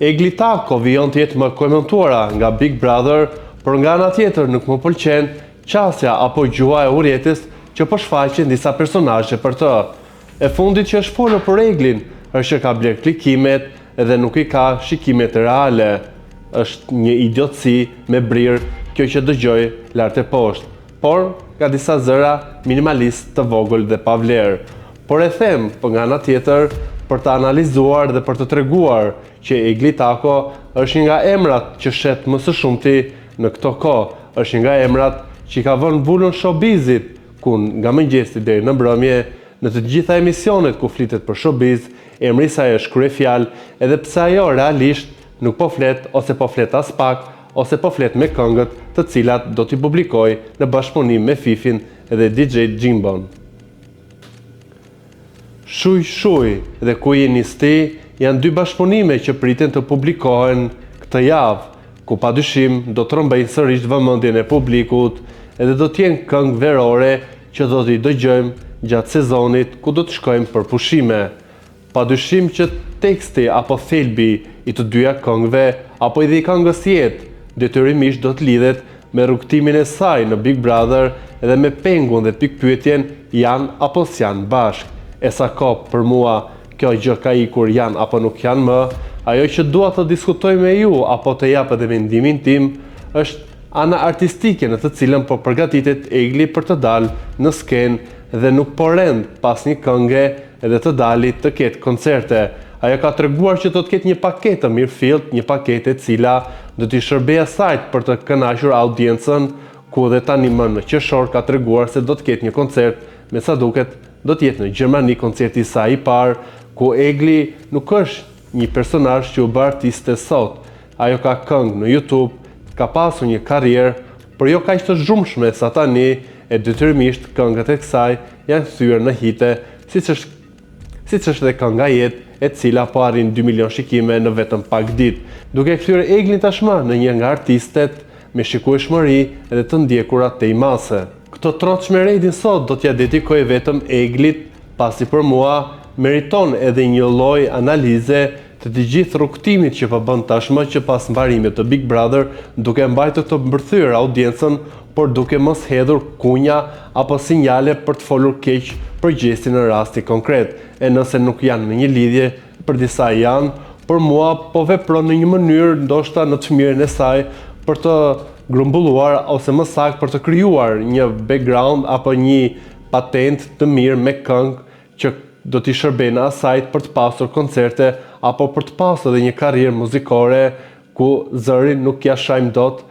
Egli Tako vijon të jetë më komentuara nga Big Brother, por nga ana tjetër nuk më pëlqen qasja apo gjua e urrjetis që po shfaqen disa personazhe për të. E fundit që është folur për Eglin është që ka bler klikimet edhe nuk i ka shikimet reale. Është një idiotësi me brirë kjo që dëgjoj lart e poshtë, por ka disa zëra minimalist të vogël dhe pa vlerë. Por e them, për nga ana tjetër, për të analizuar dhe për të treguar që Egli Tako është një nga emrat që shet më së shumti në këto kohë, është një nga emrat që i ka vënë vulën showbizit, ku nga mëngjesi deri në mbrëmje, në të gjitha emisionet ku flitet për showbiz, emri i saj është kryefjalë, edhe pse ajo realisht nuk po flet ose po flet as pak, ose po flet me këngët të cilat do t'i publikoj në bashkëpunim me Fifin edhe DJ Jimbon. Shuj dhe Ku je nisti janë dy bashkëpunime që priten të publikohen këtë javë, ku padyshim do të rrëmbejnë sërish vëmendjen e publikut edhe do t'jenë këngë verore që do t'i dëgjojmë gjatë sezonit ku do të shkojmë për pushime. Padyshim që teksti apo thelbi i të dyja këngëve apo edhe i këngës jetë detyrimisht do të lidhet me rrugtimin e saj në Big Brother edhe me pengun dhe pikpyetjen janë apo s'janë bashkë. E sa kohë për mua kjo gjë ka ikur janë apo nuk janë më, ajo që dua të diskutoj me ju apo të jap edhe mendimin tim është ana artistike në të cilën po përgatitet Egli për të dalë në skenë dhe nuk po rend pas një kënge edhe të dalit të ketë koncerte. Ajo ka treguar që do të ketë një paketë të mirëfillt, një paketë e cila do t'i shërbejë asaj për të kënaqur audiencën, ku edhe tani më në qershor ka treguar se do të ketë një koncert, me sa duket do të jetë në Gjermani koncerti i saj i parë, ku Egli nuk është një personazh që u bë artiste sot. Ajo ka këngë në YouTube, ka pasur një karrierë, por jo kaq të zhurmshme sa tani, e detyrimisht këngët e kësaj janë thyer në hite, siç është dhe kënga jetë, e cila po arrin 2 milion shikime në vetëm pak ditë, duke kthyer Eglin tashmë në një nga artistet me shikueshmëri edhe të ndjekura tej mase. Këtë trotshme rating sot do t'ja dedikoj vetëm Eglit, pasi për mua meriton edhe një lloj analize të gjithë rrugtimit që po bën tashmë që pas mbarimit të Big Brother, duke mbajtur të mbërthyer audiencën, por duke mos hedhur kunja apo sinjale për të folur keq për gjestin në rasti konkret. E nëse nuk janë në një lidhje, për disa janë, por mua po vepron në një mënyrë ndoshta në të mirën e saj për të grumbulluar ose më saktë për të krijuar një background apo një patent të mirë me këngë që do t'i shërbejnë asaj për të pasur koncerte apo për të pasur edhe një karrierë muzikore ku zëri nuk ja shajm dot,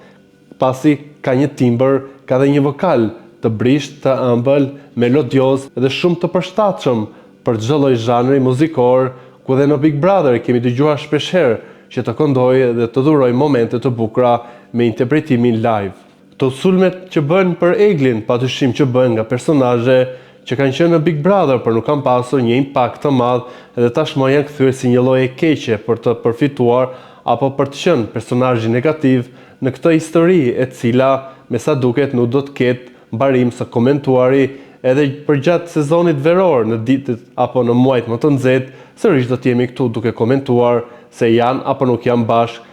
pasi ka një timbër, ka dhe një vokal të brisht, të ëmbël, melodioz dhe shumë të përshtatshëm për çdo lloj zhanri muzikor, ku dhe në Big Brother kemi dëgjuar shpeshherë që të këndojë dhe të dhurojë momente të bukura me interpretimin live. Këto sulmet që bën për Eglin, patyshim që bën nga personazhe që kanë qenë në Big Brother, por nuk kanë pasur një impakt të madh dhe tashmë janë kthyer si një lloj e keqe për të përfituar apo për të qenë personazhi negativ në këtë histori e cila me sa duket nuk do të ketë mbarim së komentuari edhe përgjatë sezonit veror në ditët apo në muajt më të nxehtë, sërish do të jemi këtu duke komentuar se janë apo nuk janë bashkë,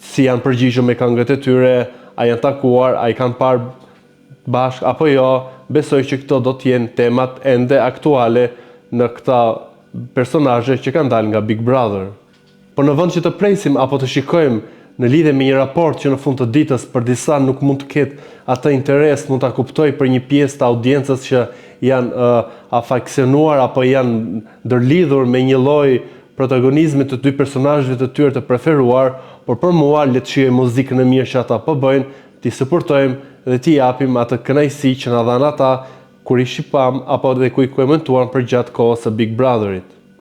si janë përgjigjur me këngët e tyre, a janë takuar, a i kanë parë bashkë apo jo. Besoj që këto do të jenë temat ende aktuale në këta personazhe që kanë dalë nga Big Brother. Por në vend që të presim apo të shikojmë në lidhje me një raport që në fund të ditës për disa nuk mund të ketë atë interes, mund ta kuptoj për një pjesë të audiencës që janë afeksionuar apo janë ndërlidhur me një lloj protagonizmi të dy personazheve të tyre të preferuar, por për mua le të shijojmë muzikën e mirë që ata po bëjnë, t'i suportojmë dhe t'i japim atë kënaqësi që na dhanë ata kur i shipam apo dhe ku i komentuan për gjatë kohës së Big Brotherit.